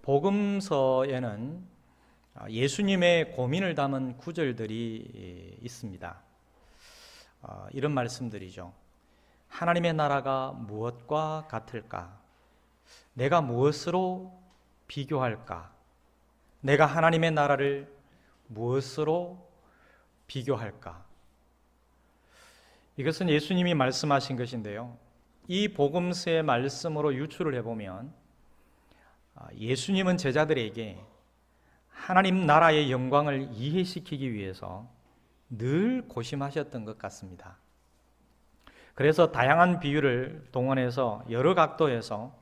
복음서에는 예수님의 고민을 담은 구절들이 있습니다. 이런 말씀들이죠. 하나님의 나라가 무엇과 같을까? 내가 무엇으로 비교할까? 내가 하나님의 나라를 무엇으로 비교할까? 이것은 예수님이 말씀하신 것인데요. 이 복음서의 말씀으로 유추를 해보면 예수님은 제자들에게 하나님 나라의 영광을 이해시키기 위해서 늘 고심하셨던 것 같습니다. 그래서 다양한 비유를 동원해서 여러 각도에서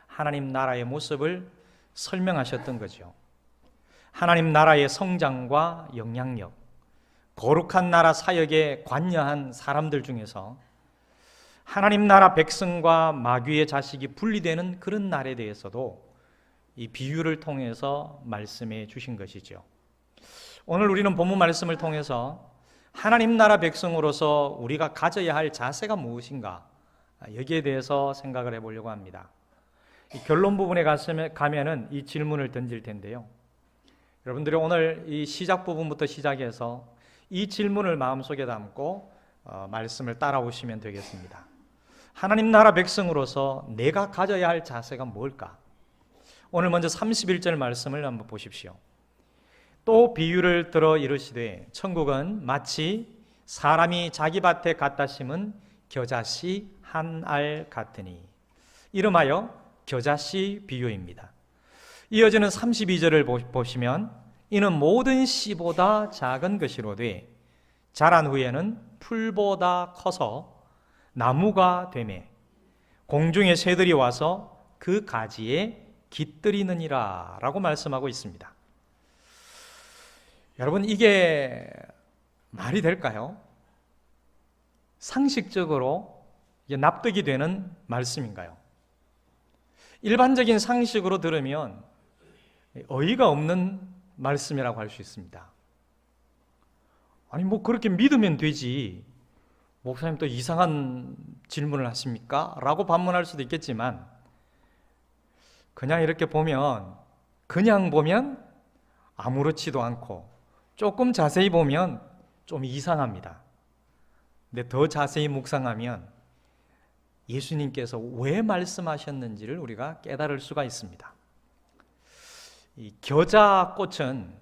하나님 나라의 모습을 설명하셨던 거죠. 하나님 나라의 성장과 영향력, 거룩한 나라 사역에 관여한 사람들 중에서 하나님 나라 백성과 마귀의 자식이 분리되는 그런 날에 대해서도 이 비유를 통해서 말씀해 주신 것이죠. 오늘 우리는 본문 말씀을 통해서 하나님 나라 백성으로서 우리가 가져야 할 자세가 무엇인가, 여기에 대해서 생각을 해보려고 합니다. 이 결론 부분에 가면은 이 질문을 던질 텐데요. 여러분들이 오늘 이 시작 부분부터 시작해서 이 질문을 마음속에 담고 말씀을 따라오시면 되겠습니다. 하나님 나라 백성으로서 내가 가져야 할 자세가 뭘까? 오늘 먼저 31절 말씀을 한번 보십시오. 또 비유를 들어 이르시되 천국은 마치 사람이 자기 밭에 갖다 심은 겨자씨 한 알 같으니. 이름하여 겨자씨 비유입니다. 이어지는 32절을 보시면 이는 모든 씨보다 작은 것이로되 자란 후에는 풀보다 커서 나무가 되매 공중의 새들이 와서 그 가지에 깃들이느니라 라고 말씀하고 있습니다. 여러분, 이게 말이 될까요? 상식적으로 이게 납득이 되는 말씀인가요? 일반적인 상식으로 들으면 어이가 없는 말씀이라고 할 수 있습니다. 아니 뭐 그렇게 믿으면 되지, 목사님 또 이상한 질문을 하십니까? 라고 반문할 수도 있겠지만 그냥 이렇게 보면, 그냥 보면 아무렇지도 않고 조금 자세히 보면 좀 이상합니다. 근데 더 자세히 묵상하면 예수님께서 왜 말씀하셨는지를 우리가 깨달을 수가 있습니다. 이 겨자꽃은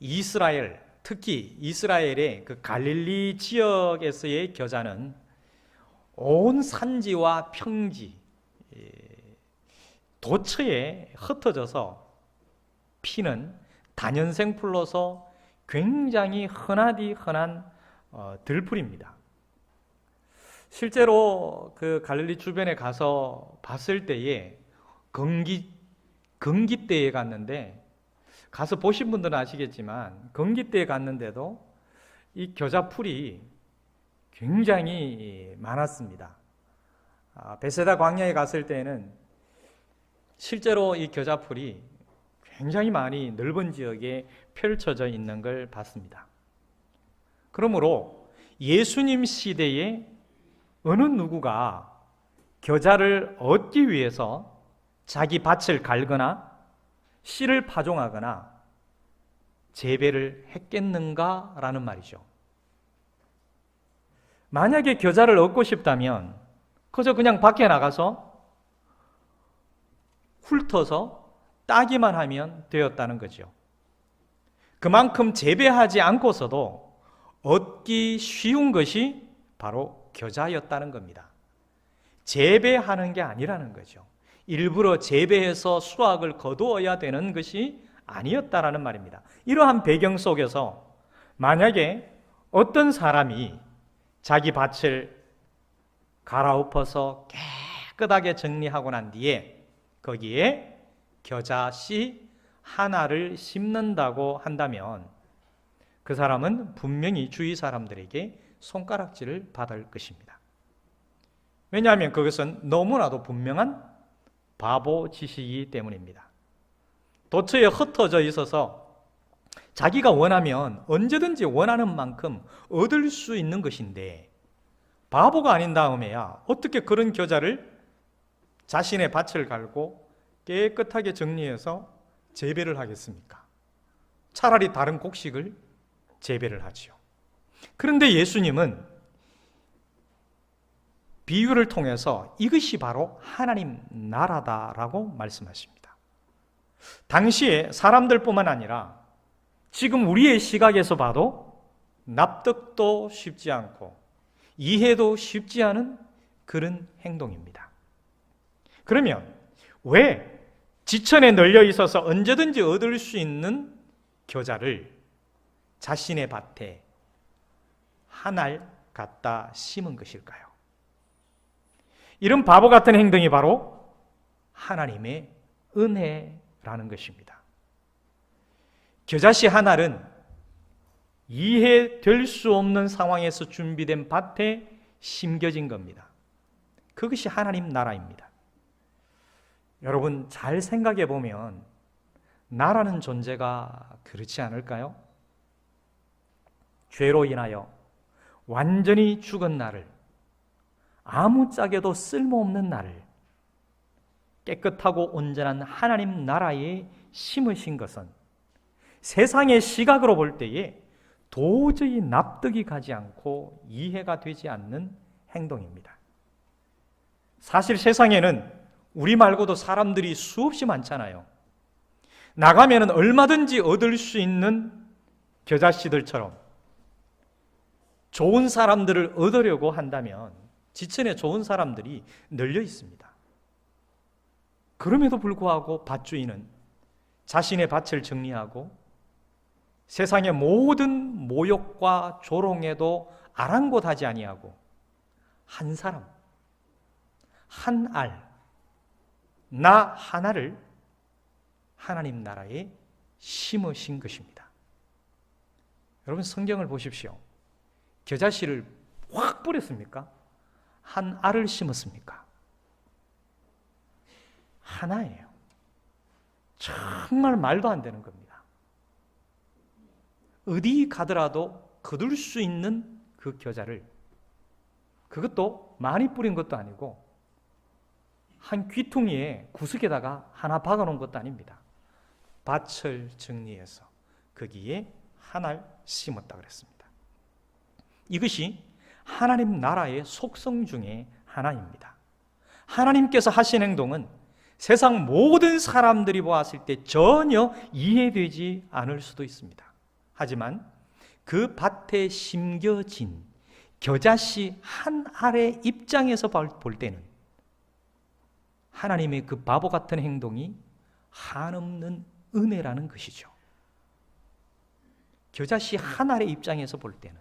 이스라엘, 특히 이스라엘의 그 갈릴리 지역에서의 겨자는 온 산지와 평지, 도처에 흩어져서 피는 다년생 풀로서 굉장히 흔하디 흔한 들풀입니다. 실제로 그 갈릴리 주변에 가서 봤을 때에 건기때에 갔는데, 가서 보신 분들은 아시겠지만 건기때에 갔는데도 이 겨자풀이 굉장히 많았습니다. 베세다 광야에 갔을 때에는 실제로 이 겨자풀이 굉장히 많이 넓은 지역에 펼쳐져 있는 걸 봤습니다. 그러므로 예수님 시대에 어느 누구가 겨자를 얻기 위해서 자기 밭을 갈거나 씨를 파종하거나 재배를 했겠는가라는 말이죠. 만약에 겨자를 얻고 싶다면 그저 그냥 밖에 나가서 훑어서 따기만 하면 되었다는 거죠. 그만큼 재배하지 않고서도 얻기 쉬운 것이 바로 겨자였다는 겁니다. 재배하는 게 아니라는 거죠. 일부러 재배해서 수확을 거두어야 되는 것이 아니었다라는 말입니다. 이러한 배경 속에서 만약에 어떤 사람이 자기 밭을 갈아엎어서 깨끗하게 정리하고 난 뒤에 거기에 겨자씨 하나를 심는다고 한다면 그 사람은 분명히 주위 사람들에게 손가락질을 받을 것입니다. 왜냐하면 그것은 너무나도 분명한 바보 짓이기 때문입니다. 도처에 흩어져 있어서 자기가 원하면 언제든지 원하는 만큼 얻을 수 있는 것인데, 바보가 아닌 다음에야 어떻게 그런 겨자를 자신의 밭을 갈고 깨끗하게 정리해서 재배를 하겠습니까? 차라리 다른 곡식을 재배를 하지요. 그런데 예수님은 비유를 통해서 이것이 바로 하나님 나라다라고 말씀하십니다. 당시에 사람들뿐만 아니라 지금 우리의 시각에서 봐도 납득도 쉽지 않고 이해도 쉽지 않은 그런 행동입니다. 그러면 왜 지천에 널려 있어서 언제든지 얻을 수 있는 겨자를 자신의 밭에 한 알 갖다 심은 것일까요? 이런 바보 같은 행동이 바로 하나님의 은혜라는 것입니다. 겨자씨 한 알은 이해될 수 없는 상황에서 준비된 밭에 심겨진 겁니다. 그것이 하나님 나라입니다. 여러분 잘 생각해 보면 나라는 존재가 그렇지 않을까요? 죄로 인하여 완전히 죽은 나를, 아무짝에도 쓸모없는 나를 깨끗하고 온전한 하나님 나라에 심으신 것은 세상의 시각으로 볼 때에 도저히 납득이 가지 않고 이해가 되지 않는 행동입니다. 사실 세상에는 우리 말고도 사람들이 수없이 많잖아요. 나가면 얼마든지 얻을 수 있는 겨자씨들처럼 좋은 사람들을 얻으려고 한다면 지천에 좋은 사람들이 널려 있습니다. 그럼에도 불구하고 밭주인은 자신의 밭을 정리하고 세상의 모든 모욕과 조롱에도 아랑곳하지 아니하고 한 사람, 한 알, 나 하나를 하나님 나라에 심으신 것입니다. 여러분 성경을 보십시오. 겨자씨를 확 뿌렸습니까? 한 알을 심었습니까? 하나예요. 정말 말도 안 되는 겁니다. 어디 가더라도 거둘 수 있는 그 겨자를, 그것도 많이 뿌린 것도 아니고 한 귀퉁이에 구석에다가 하나 박아놓은 것도 아닙니다. 밭을 정리해서 거기에 한 알 심었다 그랬습니다. 이것이 하나님 나라의 속성 중에 하나입니다. 하나님께서 하신 행동은 세상 모든 사람들이 보았을 때 전혀 이해되지 않을 수도 있습니다. 하지만 그 밭에 심겨진 겨자씨 한 알의 입장에서 볼 때는 하나님의 그 바보 같은 행동이 한없는 은혜라는 것이죠. 겨자씨 한 알의 입장에서 볼 때는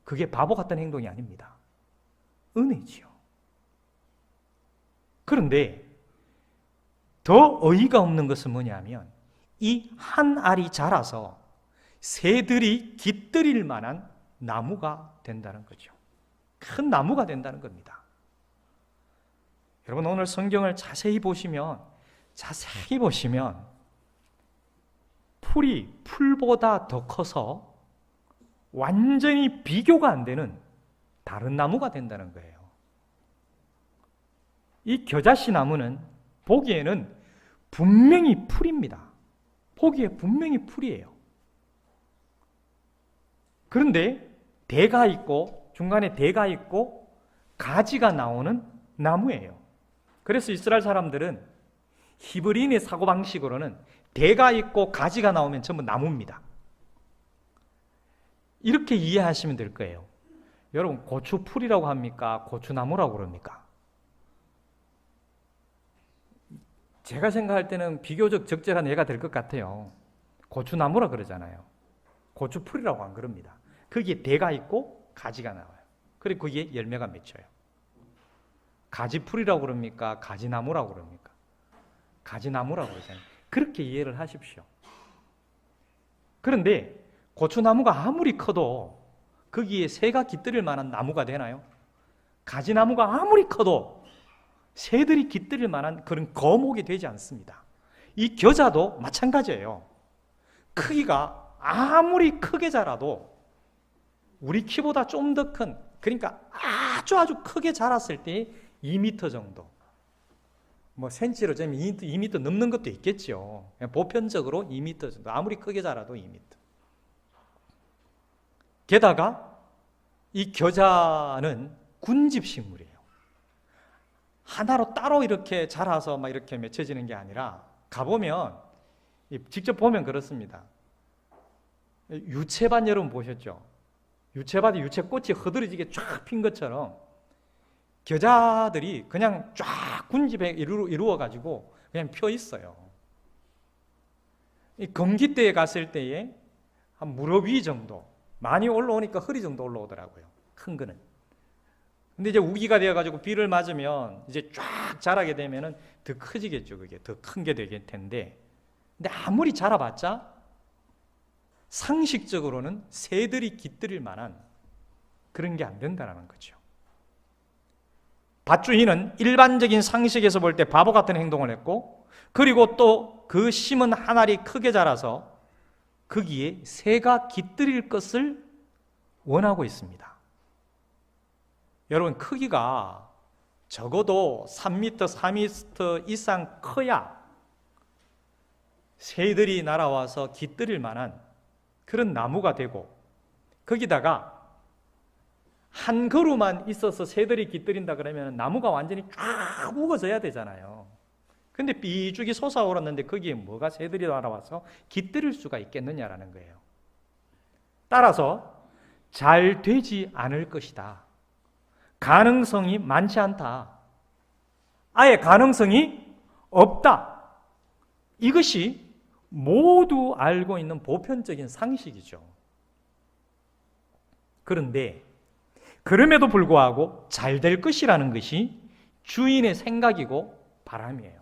그게 바보 같은 행동이 아닙니다. 은혜지요. 그런데 더 어이가 없는 것은 뭐냐면 이 한 알이 자라서 새들이 깃들일 만한 나무가 된다는 거죠. 큰 나무가 된다는 겁니다. 여러분 오늘 성경을 자세히 보시면 풀이 풀보다 더 커서 완전히 비교가 안 되는 다른 나무가 된다는 거예요. 이 겨자씨 나무는 보기에는 분명히 풀입니다. 보기에 분명히 풀이에요. 그런데 대가 있고 중간에 대가 있고 가지가 나오는 나무예요. 그래서 이스라엘 사람들은 히브리인의 사고방식으로는 대가 있고 가지가 나오면 전부 나무입니다. 이렇게 이해하시면 될 거예요. 여러분 고추풀이라고 합니까? 고추나무라고 그럽니까? 제가 생각할 때는 비교적 적절한 예가 될 것 같아요. 고추나무라 그러잖아요. 고추풀이라고 안 그럽니다. 거기에 대가 있고 가지가 나와요. 그리고 거기에 열매가 맺혀요. 가지풀이라고 그럽니까? 가지나무라고 그럽니까? 가지나무라고 그러잖아요. 그렇게 이해를 하십시오. 그런데 고추나무가 아무리 커도 거기에 새가 깃들일 만한 나무가 되나요? 가지나무가 아무리 커도 새들이 깃들일 만한 그런 거목이 되지 않습니다. 이 겨자도 마찬가지예요. 크기가 아무리 크게 자라도 우리 키보다 좀 더 큰, 그러니까 아주 크게 자랐을 때 2m 정도, 뭐 센치로 좀 2m 넘는 것도 있겠죠. 보편적으로 2m 정도, 아무리 크게 자라도 2m. 게다가 이 겨자는 군집식물이에요. 하나로 따로 이렇게 자라서 막 이렇게 맺혀지는 게 아니라, 가보면 직접 보면 그렇습니다. 유채밭 여러분 보셨죠? 유채밭에 유채꽃이 흐드러지게 쫙 핀 것처럼 겨자들이 그냥 쫙 군집에 이루어가지고 그냥 펴 있어요. 이 건기때에 갔을 때에 한 무릎 위 정도, 많이 올라오니까 허리 정도 올라오더라고요. 큰 거는. 근데 이제 우기가 되어가지고 비를 맞으면 이제 쫙 자라게 되면은 더 커지겠죠. 그게 더 큰 게 되게 텐데, 근데 아무리 자라봤자 상식적으로는 새들이 깃들일 만한 그런 게 안 된다는 거죠. 밭주인은 일반적인 상식에서 볼 때 바보 같은 행동을 했고, 그리고 또 그 심은 한 알이 크게 자라서 거기에 새가 깃들일 것을 원하고 있습니다. 여러분, 크기가 적어도 3m, 4m 이상 커야 새들이 날아와서 깃들일 만한 그런 나무가 되고, 거기다가 한 그루만 있어서 새들이 깃들인다 그러면 나무가 완전히 쫙 우거져야 되잖아요. 근데 삐죽이 솟아오랐는데 거기에 뭐가 새들이 날아와서 깃들일 수가 있겠느냐라는 거예요. 따라서 잘 되지 않을 것이다. 가능성이 많지 않다. 아예 가능성이 없다. 이것이 모두 알고 있는 보편적인 상식이죠. 그런데 그럼에도 불구하고 잘 될 것이라는 것이 주인의 생각이고 바람이에요.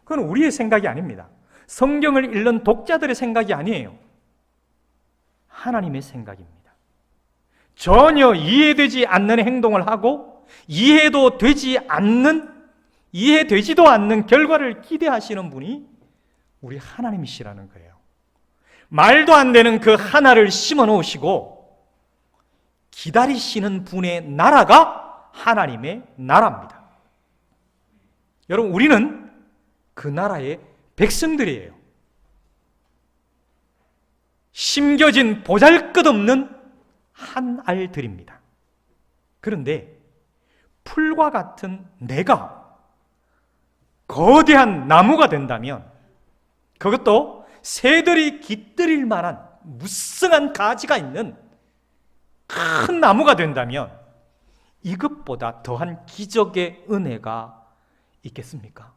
그건 우리의 생각이 아닙니다. 성경을 읽는 독자들의 생각이 아니에요. 하나님의 생각입니다. 전혀 이해되지 않는 행동을 하고 이해되지도 않는 결과를 기대하시는 분이 우리 하나님이시라는 거예요. 말도 안 되는 그 하나를 심어 놓으시고 기다리시는 분의 나라가 하나님의 나라입니다. 여러분, 우리는 그 나라의 백성들이에요. 심겨진 보잘것없는 한 알들입니다. 그런데 풀과 같은 내가 거대한 나무가 된다면, 그것도 새들이 깃들일 만한 무성한 가지가 있는 큰 나무가 된다면 이것보다 더한 기적의 은혜가 있겠습니까?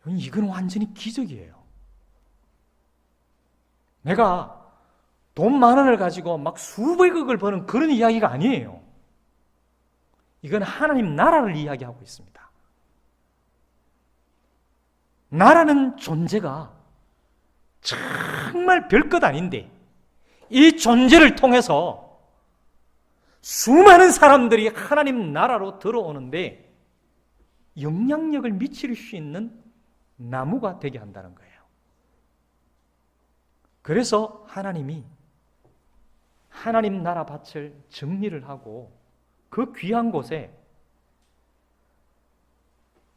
이건 완전히 기적이에요. 내가 돈 10,000원을 가지고 막 수백억을 버는 그런 이야기가 아니에요. 이건 하나님 나라를 이야기하고 있습니다. 나라는 존재가 정말 별것 아닌데 이 존재를 통해서 수많은 사람들이 하나님 나라로 들어오는데 영향력을 미칠 수 있는 나무가 되게 한다는 거예요. 그래서 하나님이 하나님 나라 밭을 정리를 하고 그 귀한 곳에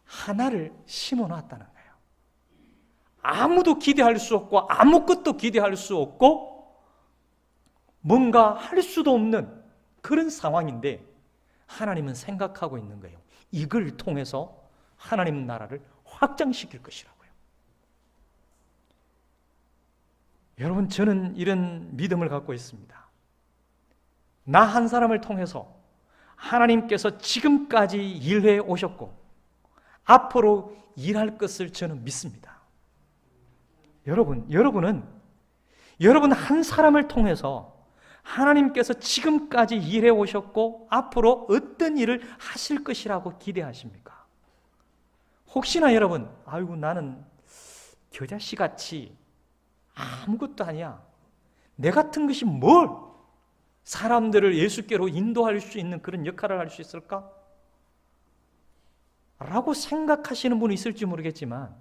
하나를 심어 놨다는 거예요. 아무도 기대할 수 없고 아무것도 기대할 수 없고 뭔가 할 수도 없는 그런 상황인데 하나님은 생각하고 있는 거예요. 이걸 통해서 하나님 나라를 확장시킬 것이라고요. 여러분, 저는 이런 믿음을 갖고 있습니다. 나 한 사람을 통해서 하나님께서 지금까지 일해 오셨고 앞으로 일할 것을 저는 믿습니다. 여러분 한 사람을 통해서 하나님께서 지금까지 일해 오셨고 앞으로 어떤 일을 하실 것이라고 기대하십니까? 혹시나 여러분, 아이고 나는 겨자씨같이 아무것도 아니야, 내 같은 것이 뭘 사람들을 예수께로 인도할 수 있는 그런 역할을 할 수 있을까? 라고 생각하시는 분이 있을지 모르겠지만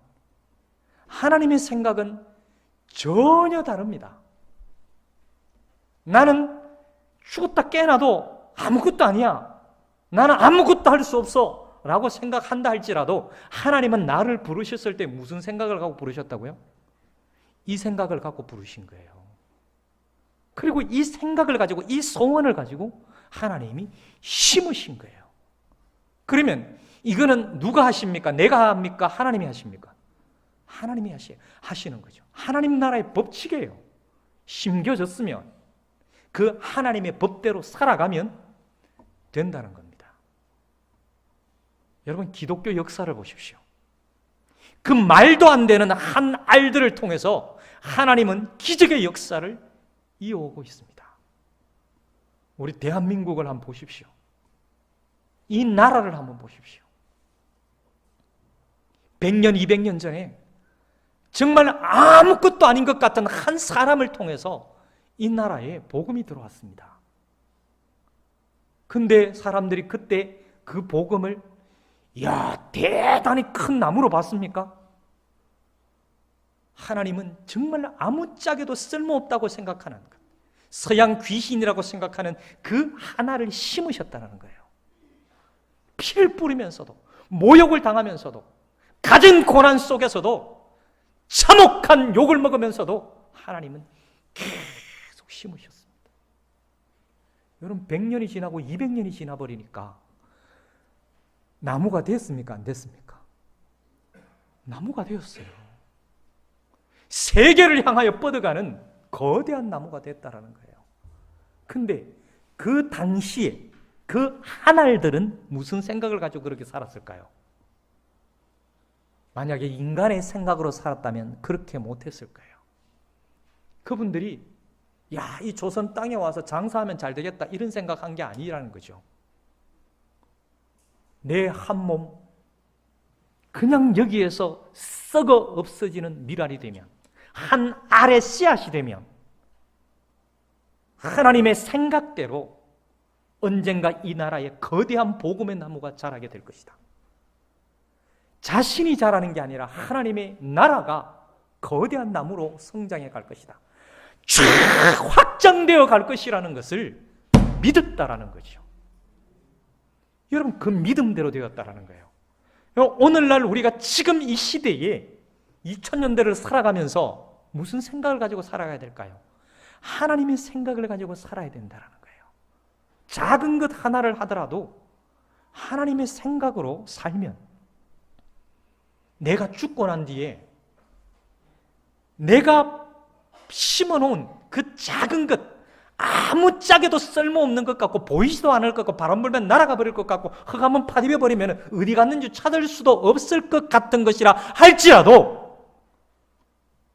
하나님의 생각은 전혀 다릅니다. 나는 죽었다 깨어나도 아무것도 아니야, 나는 아무것도 할 수 없어 라고 생각한다 할지라도 하나님은 나를 부르셨을 때 무슨 생각을 갖고 부르셨다고요? 이 생각을 갖고 부르신 거예요. 그리고 이 생각을 가지고, 이 소원을 가지고 하나님이 심으신 거예요. 그러면 이거는 누가 하십니까? 내가 합니까? 하나님이 하십니까? 하나님이 하시는 거죠. 하나님 나라의 법칙이에요. 심겨졌으면 그 하나님의 법대로 살아가면 된다는 겁니다. 여러분, 기독교 역사를 보십시오. 그 말도 안 되는 한 알들을 통해서 하나님은 기적의 역사를 이어오고 있습니다. 우리 대한민국을 한번 보십시오. 이 나라를 한번 보십시오. 100년, 200년 전에 정말 아무것도 아닌 것 같은 한 사람을 통해서 이 나라에 복음이 들어왔습니다. 근데 사람들이 그때 그 복음을 대단히 큰 나무로 봤습니까? 하나님은 정말 아무짝에도 쓸모없다고 생각하는 것, 서양 귀신이라고 생각하는 그 하나를 심으셨다는 거예요. 피를 뿌리면서도, 모욕을 당하면서도, 갖은 고난 속에서도, 참혹한 욕을 먹으면서도 하나님은 계속 심으셨습니다. 여러분, 100년이 지나고 200년이 지나버리니까 나무가 됐습니까? 안 됐습니까? 나무가 되었어요. 세계를 향하여 뻗어가는 거대한 나무가 됐다라는 거예요. 근데 그 당시에 그 한알들은 무슨 생각을 가지고 그렇게 살았을까요? 만약에 인간의 생각으로 살았다면 그렇게 못했을 거예요. 그분들이 이 조선 땅에 와서 장사하면 잘 되겠다 이런 생각한 게 아니라는 거죠. 내 한 몸 그냥 여기에서 썩어 없어지는 미랄이 되면, 한 알의 씨앗이 되면 하나님의 생각대로 언젠가 이 나라에 거대한 복음의 나무가 자라게 될 것이다. 자신이 자라는 게 아니라 하나님의 나라가 거대한 나무로 성장해 갈 것이다. 쫙 확장되어 갈 것이라는 것을 믿었다라는 거죠. 여러분, 그 믿음대로 되었다라는 거예요. 오늘날 우리가 지금 이 시대에 2000년대를 살아가면서 무슨 생각을 가지고 살아가야 될까요? 하나님의 생각을 가지고 살아야 된다는 거예요. 작은 것 하나를 하더라도 하나님의 생각으로 살면 내가 죽고 난 뒤에 내가 심어놓은 그 작은 것, 아무짝에도 쓸모없는 것 같고 보이지도 않을 것 같고 바람 불면 날아가 버릴 것 같고 흙 한번 파디벼 버리면 어디 갔는지 찾을 수도 없을 것 같은 것이라 할지라도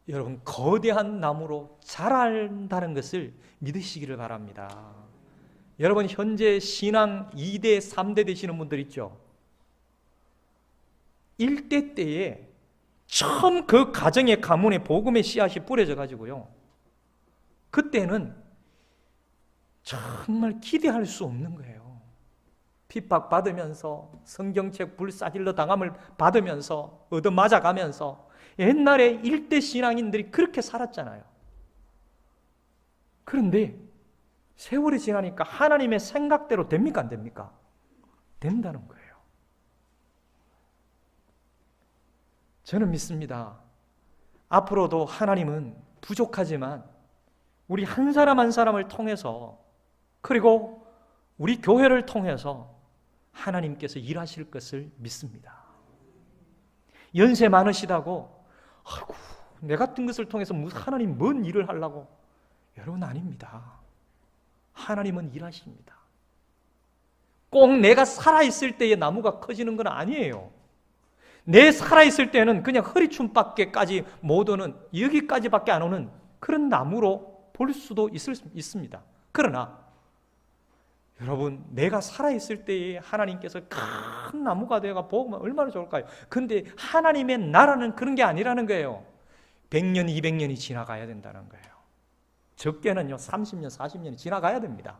여러분, 거대한 나무로 자란다는 것을 믿으시기를 바랍니다. 여러분, 현재 신앙 2대, 3대 되시는 분들 있죠? 1대 때에 처음 그 가정의 가문에 복음의 씨앗이 뿌려져 가지고요, 그때는 정말 기대할 수 없는 거예요. 핍박받으면서 성경책 불사질러 당함을 받으면서 얻어맞아가면서 옛날에 1대 신앙인들이 그렇게 살았잖아요. 그런데 세월이 지나니까 하나님의 생각대로 됩니까? 안 됩니까? 된다는 거예요. 저는 믿습니다. 앞으로도 하나님은 부족하지만 우리 한 사람 한 사람을 통해서, 그리고 우리 교회를 통해서 하나님께서 일하실 것을 믿습니다. 연세 많으시다고 아이고, 내 같은 것을 통해서 하나님 뭔 일을 하려고? 여러분, 아닙니다. 하나님은 일하십니다. 꼭 내가 살아있을 때의 나무가 커지는 건 아니에요. 내 살아있을 때는 그냥 허리춤밖에까지 못 오는, 여기까지밖에 안 오는 그런 나무로 볼 수도 있습니다. 그러나 여러분, 내가 살아있을 때에 하나님께서 큰 나무가 되어가 보면 얼마나 좋을까요? 근데 하나님의 나라는 그런 게 아니라는 거예요. 100년, 200년이 지나가야 된다는 거예요. 적게는요 30년, 40년이 지나가야 됩니다.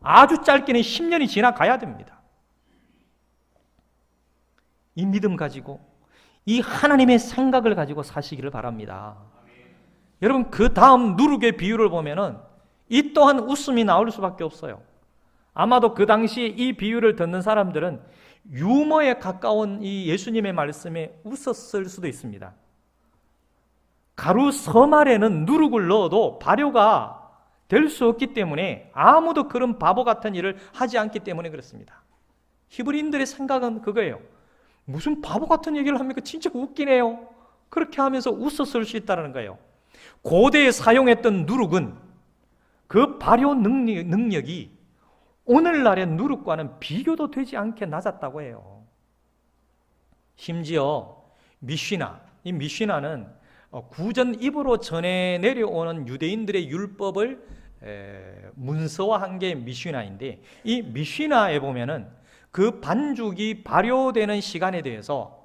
아주 짧게는 10년이 지나가야 됩니다. 이 믿음 가지고, 이 하나님의 생각을 가지고 사시기를 바랍니다. 여러분, 그 다음 누룩의 비유를 보면은 이 또한 웃음이 나올 수밖에 없어요. 아마도 그 당시에 이 비유를 듣는 사람들은 유머에 가까운 이 예수님의 말씀에 웃었을 수도 있습니다. 가루 서말에는 누룩을 넣어도 발효가 될 수 없기 때문에 아무도 그런 바보 같은 일을 하지 않기 때문에 그렇습니다. 히브리인들의 생각은 그거예요. 무슨 바보 같은 얘기를 합니까? 진짜 웃기네요. 그렇게 하면서 웃었을 수 있다는 거예요. 고대에 사용했던 누룩은 그 발효 능력이 오늘날의 누룩과는 비교도 되지 않게 낮았다고 해요. 심지어 미쉬나, 이 미쉬나는 구전 입으로 전해 내려오는 유대인들의 율법을 문서화한 게 미쉬나인데, 이 미쉬나에 보면은 그 반죽이 발효되는 시간에 대해서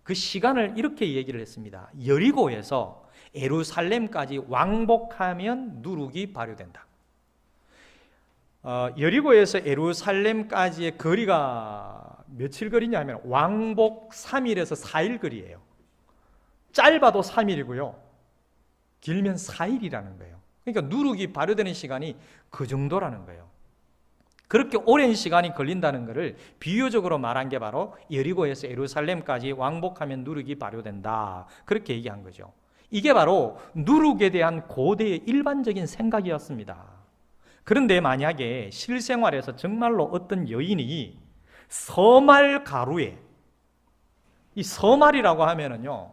그 시간을 이렇게 얘기를 했습니다. 여리고에서 예루살렘까지 왕복하면 누룩이 발효된다. 여리고에서 예루살렘까지의 거리가 며칠 거리냐면 왕복 3일에서 4일 거리예요. 짧아도 3일이고요. 길면 4일이라는 거예요. 그러니까 누룩이 발효되는 시간이 그 정도라는 거예요. 그렇게 오랜 시간이 걸린다는 것을 비유적으로 말한 게 바로 여리고에서 예루살렘까지 왕복하면 누룩이 발효된다. 그렇게 얘기한 거죠. 이게 바로 누룩에 대한 고대의 일반적인 생각이었습니다. 그런데 만약에 실생활에서 정말로 어떤 여인이 서말 가루에, 이 서말이라고 하면은요,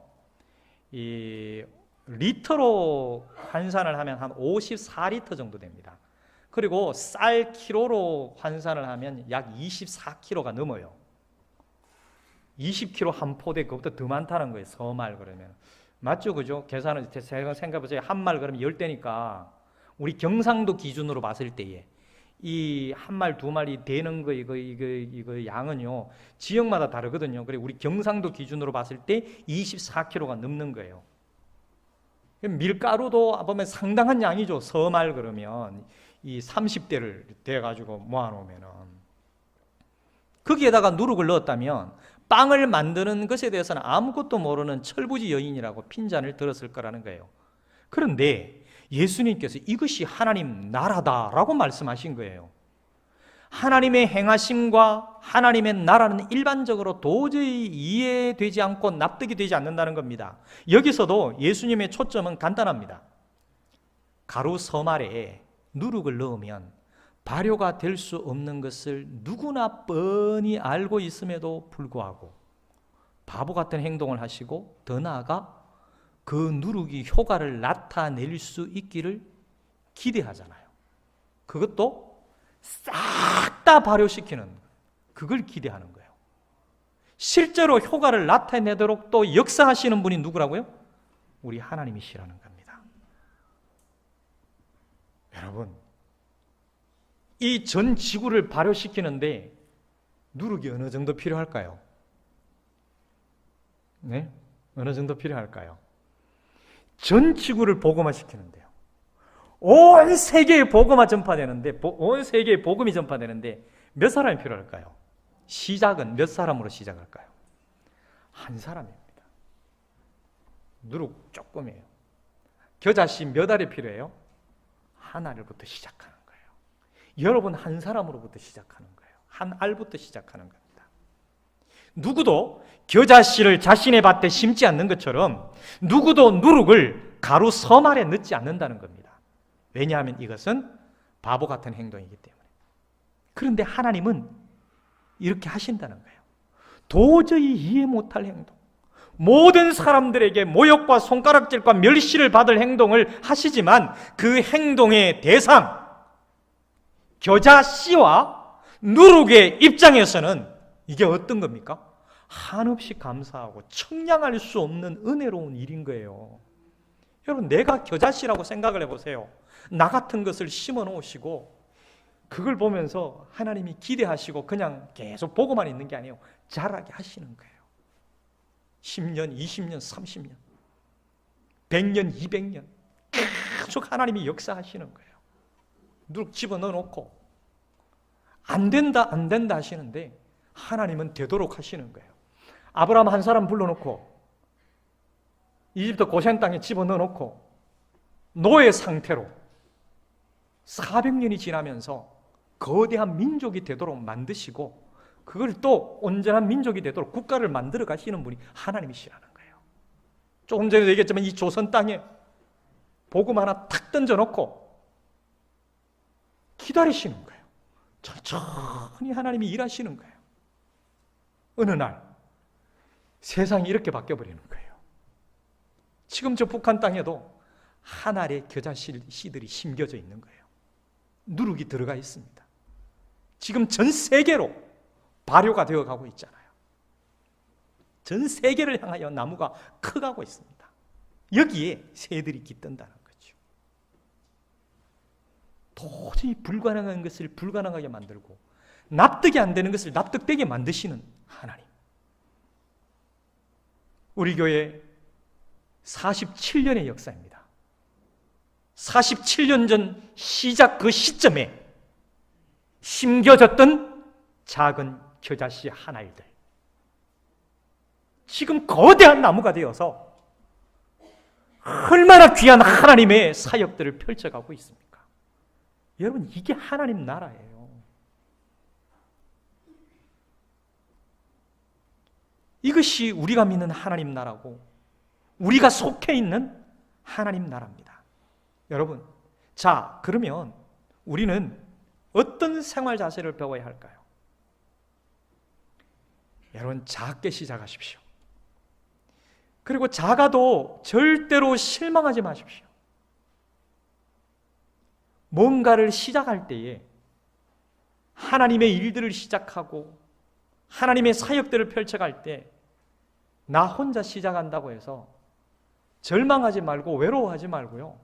이 리터로 환산을 하면 한 54리터 정도 됩니다. 그리고 쌀 키로로 환산을 하면 약 24kg가 넘어요. 20kg 한 포대, 그것보다 더 많다는 거예요. 서말 그러면. 맞죠? 그죠? 계산을 생각해보세요. 한 말 그러면 10대니까 우리 경상도 기준으로 봤을 때에 이 한 말, 두 말이 되는 거 이거 양은요, 지역마다 다르거든요. 그래 우리 경상도 기준으로 봤을 때 24kg가 넘는 거예요. 밀가루도 보면 상당한 양이죠. 서말 그러면 이 30대를 대가지고 모아놓으면은, 거기에다가 누룩을 넣었다면 빵을 만드는 것에 대해서는 아무것도 모르는 철부지 여인이라고 핀잔을 들었을 거라는 거예요. 그런데 예수님께서 이것이 하나님 나라다라고 말씀하신 거예요. 하나님의 행하심과 하나님의 나라는 일반적으로 도저히 이해되지 않고 납득이 되지 않는다는 겁니다. 여기서도 예수님의 초점은 간단합니다. 가루 서말에 누룩을 넣으면 발효가 될 수 없는 것을 누구나 뻔히 알고 있음에도 불구하고 바보 같은 행동을 하시고, 더 나아가 그 누룩이 효과를 나타낼 수 있기를 기대하잖아요. 그것도 싹 다 발효시키는, 그걸 기대하는 거예요. 실제로 효과를 나타내도록 또 역사하시는 분이 누구라고요? 우리 하나님이시라는 겁니다. 여러분, 이 전 지구를 발효시키는데 누룩이 어느 정도 필요할까요? 네? 어느 정도 필요할까요? 전 지구를 복음화시키는데요. 온 세계에 복음화 전파되는데, 온 세계에 복음이 전파되는데 몇 사람이 필요할까요? 시작은 몇 사람으로 시작할까요? 한 사람입니다. 누룩 조금이에요. 겨자씨 몇 알이 필요해요? 한 알부터 시작하는 거예요. 여러분 한 사람으로부터 시작하는 거예요. 한 알부터 시작하는 겁니다. 누구도 겨자씨를 자신의 밭에 심지 않는 것처럼 누구도 누룩을 가루 서말에 넣지 않는다는 겁니다. 왜냐하면 이것은 바보 같은 행동이기 때문에. 그런데 하나님은 이렇게 하신다는 거예요. 도저히 이해 못할 행동, 모든 사람들에게 모욕과 손가락질과 멸시를 받을 행동을 하시지만 그 행동의 대상, 겨자씨와 누룩의 입장에서는 이게 어떤 겁니까? 한없이 감사하고 청량할 수 없는 은혜로운 일인 거예요. 여러분, 내가 겨자씨라고 생각을 해보세요. 나 같은 것을 심어 놓으시고 그걸 보면서 하나님이 기대하시고 그냥 계속 보고만 있는 게 아니에요. 자라게 하시는 거예요. 10년, 20년, 30년, 100년, 200년 계속 하나님이 역사하시는 거예요. 누룩 집어넣어 놓고 안 된다 하시는데 하나님은 되도록 하시는 거예요. 아브라함 한 사람 불러놓고 이집트 고센 땅에 집어넣어 놓고 노예 상태로 400년이 지나면서 거대한 민족이 되도록 만드시고 그걸 또 온전한 민족이 되도록 국가를 만들어 가시는 분이 하나님이시라는 거예요. 조금 전에 얘기했지만 이 조선 땅에 복음 하나 탁 던져놓고 기다리시는 거예요. 천천히 하나님이 일하시는 거예요. 어느 날 세상이 이렇게 바뀌어버리는 거예요. 지금 저 북한 땅에도 한 알의 겨자 씨들이 심겨져 있는 거예요. 누룩이 들어가 있습니다. 지금 전 세계로 발효가 되어가고 있잖아요. 전 세계를 향하여 나무가 커가고 있습니다. 여기에 새들이 깃든다는 거죠. 도저히 불가능한 것을 불가능하게 만들고 납득이 안 되는 것을 납득되게 만드시는 하나님. 우리 교회 47년의 역사입니다. 47년 전 시작 그 시점에 심겨졌던 작은 겨자씨 한 알들, 지금 거대한 나무가 되어서 얼마나 귀한 하나님의 사역들을 펼쳐가고 있습니까? 여러분, 이게 하나님 나라예요. 이것이 우리가 믿는 하나님 나라고 우리가 속해 있는 하나님 나라입니다. 여러분, 자, 그러면 우리는 어떤 생활 자세를 배워야 할까요? 여러분, 작게 시작하십시오. 그리고 작아도 절대로 실망하지 마십시오. 뭔가를 시작할 때에 하나님의 일들을 시작하고 하나님의 사역들을 펼쳐갈 때 나 혼자 시작한다고 해서 절망하지 말고 외로워하지 말고요,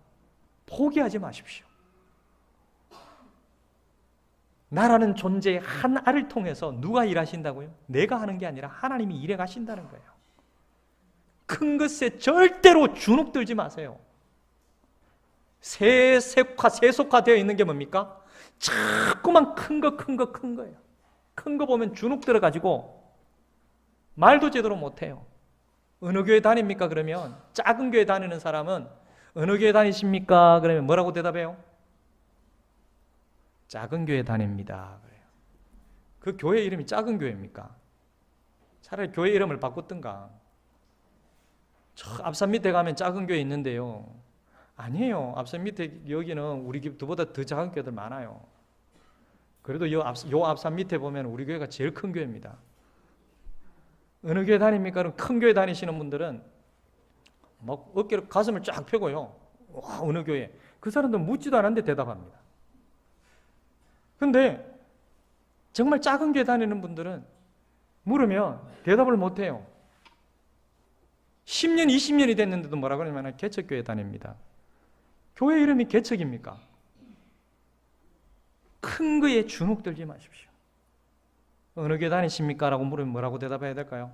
포기하지 마십시오. 나라는 존재의 한 알을 통해서 누가 일하신다고요? 내가 하는 게 아니라 하나님이 일해 가신다는 거예요. 큰 것에 절대로 주눅들지 마세요. 세속화되어 있는 게 뭡니까? 자꾸만 큰 거예요. 큰 거 보면 주눅 들어가지고 말도 제대로 못해요. 어느 교회 다닙니까? 그러면 작은 교회 다니는 사람은 어느 교회 다니십니까? 그러면 뭐라고 대답해요? 작은 교회 다닙니다. 그래요. 그 교회 이름이 작은 교회입니까? 차라리 교회 이름을 바꿨든가. 저 앞산 밑에 가면 작은 교회 있는데요. 아니에요. 앞산 밑에 여기는 우리 집보다 더 작은 교회들 많아요. 그래도 요 앞산 밑에 보면 우리 교회가 제일 큰 교회입니다. 어느 교회 다닙니까? 그럼 큰 교회 다니시는 분들은 막 어깨를 가슴을 쫙 펴고요. 와, 어느 교회? 그 사람들 묻지도 않았는데 대답합니다. 근데 정말 작은 교회 다니는 분들은 물으면 대답을 못해요. 10년, 20년이 됐는데도 뭐라고 하냐면 개척교회 다닙니다. 교회 이름이 개척입니까? 큰 거에 주눅들지 마십시오. 어느 교회 다니십니까? 라고 물으면 뭐라고 대답해야 될까요?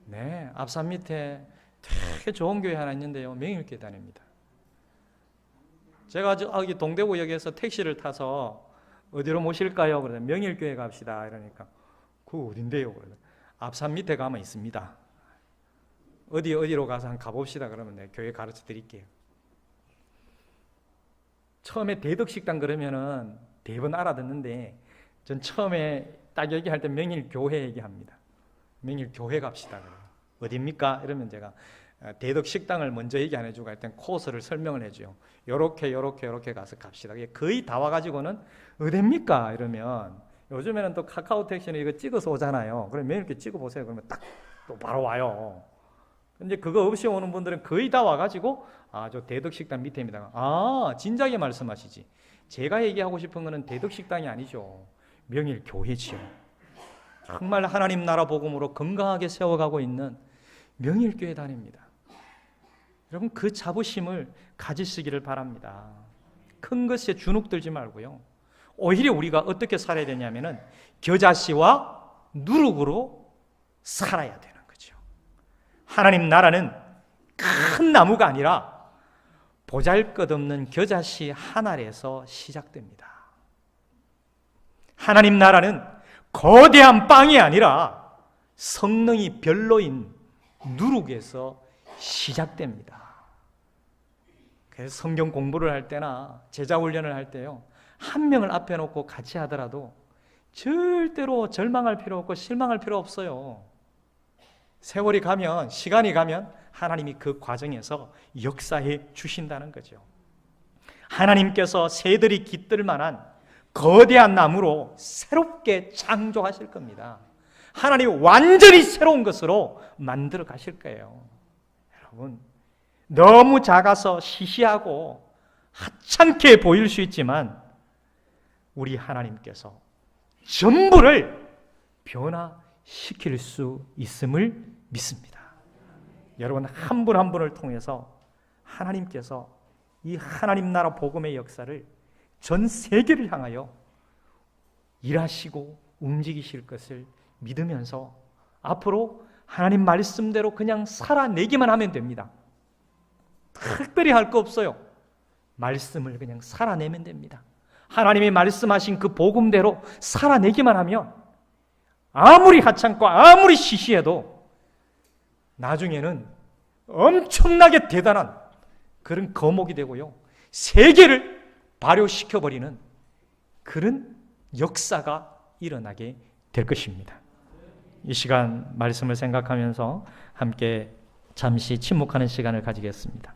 네, 앞산 밑에 되게 좋은 교회 하나 있는데요, 명일교회 다닙니다. 제가 저기 동대구역에서 택시를 타서 어디로 모실까요? 그러면 명일교회 갑시다. 이러니까 그거 어딘데요? 앞산 밑에 가면 있습니다. 어디로 가서 한번 가봅시다. 그러면 내가 교회 가르쳐 드릴게요. 처음에 대덕식당 그러면은 대번 알아듣는데 전 처음에 딱 얘기할 때 명일교회 얘기합니다. 명일교회 갑시다. 그래요. 어딥니까? 이러면 제가 대덕식당을 먼저 얘기 안 해주고 할 땐 코스를 설명을 해줘요. 요렇게 가서 갑시다. 거의 다 와가지고는 어딥니까? 이러면 요즘에는 또 카카오 택시는 이거 찍어서 오잖아요. 그러면 이렇게 찍어보세요. 그러면 딱 또 바로 와요. 근데 그거 없이 오는 분들은 거의 다 와가지고 저 대덕식당 밑에입니다. 진작에 말씀하시지. 제가 얘기하고 싶은 거는 대덕식당이 아니죠. 명일교회지요. 정말 하나님 나라 복음으로 건강하게 세워가고 있는 명일교회 다닙니다. 여러분, 그 자부심을 가지시기를 바랍니다. 큰 것에 주눅들지 말고요. 오히려 우리가 어떻게 살아야 되냐면은 겨자씨와 누룩으로 살아야 되는 거죠. 하나님 나라는 큰 나무가 아니라 보잘것없는 겨자씨 한 알에서 시작됩니다. 하나님 나라는 거대한 빵이 아니라 성능이 별로인 누룩에서 시작됩니다. 그래서 성경 공부를 할 때나 제자 훈련을 할 때요, 한 명을 앞에 놓고 같이 하더라도 절대로 절망할 필요 없고 실망할 필요 없어요. 세월이 가면, 시간이 가면 하나님이 그 과정에서 역사해 주신다는 거죠. 하나님께서 새들이 깃들 만한 거대한 나무로 새롭게 창조하실 겁니다. 하나님이 완전히 새로운 것으로 만들어 가실 거예요. 여러분, 너무 작아서 시시하고 하찮게 보일 수 있지만 우리 하나님께서 전부를 변화시킬 수 있음을 믿습니다. 여러분, 한 분 한 분을 통해서 하나님께서 이 하나님 나라 복음의 역사를 전 세계를 향하여 일하시고 움직이실 것을 믿으면서 앞으로 하나님 말씀대로 그냥 살아내기만 하면 됩니다. 특별히 할 거 없어요. 말씀을 그냥 살아내면 됩니다. 하나님이 말씀하신 그 복음대로 살아내기만 하면 아무리 하찮고 아무리 시시해도 나중에는 엄청나게 대단한 그런 거목이 되고요, 세계를 발효시켜버리는 그런 역사가 일어나게 될 것입니다. 이 시간 말씀을 생각하면서 함께 잠시 침묵하는 시간을 가지겠습니다.